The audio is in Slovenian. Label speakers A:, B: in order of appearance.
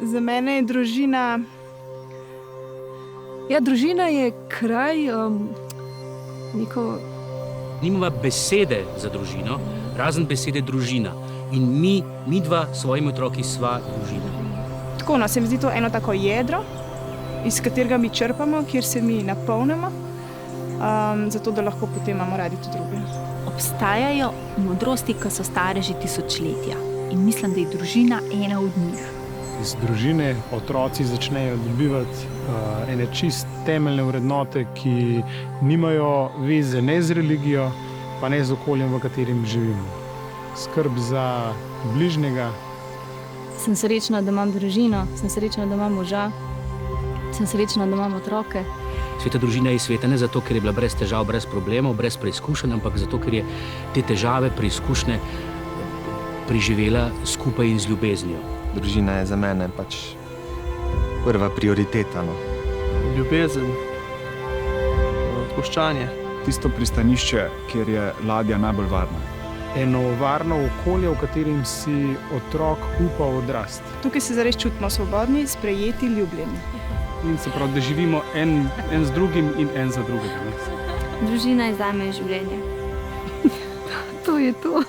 A: Za mene je družina...
B: Ja, družina je kraj, neko...
C: Nimava besede za družino, razen besede družina. In mi dva s svojimi otroki sva družina.
A: Tako, no, se mi zdi to eno tako jedro, iz katerega mi črpamo, kjer se mi napolnimo, zato da lahko potem imamo radi tudi druge.
D: Obstajajo modrosti, ki so stare že tisočletja. In mislim, da je družina ena od njih.
E: Iz družine otroci začnejo dobivati ene čist temeljne vrednote, ki nimajo veze ne z religijo, pa ne z okoljem, v katerem živimo. Skrb za bližnjega.
B: Sem srečna, da imam družino, sem srečna, da imam moža, sem srečna, da imam otroke.
C: Sveta družina je sveta ne zato, ker je bila brez težav, brez problemov, brez preizkušenj, ampak zato, ker je te težave, preizkušnje preživela skupaj in z ljubeznijo.
F: Družina je za mene pač prva prioriteta. No.
G: Ljubezen, odpuščanje.
H: Tisto pristanišče, kjer je ladja najbolj varna.
E: Eno varno okolje, v katerem si otrok upa odrasti.
A: Tukaj se zares čutimo svobodni, sprejeti, ljubljeni.
G: In se pravi, da živimo en z drugim in en za drugega.
I: Družina je zame življenje.
B: To je to.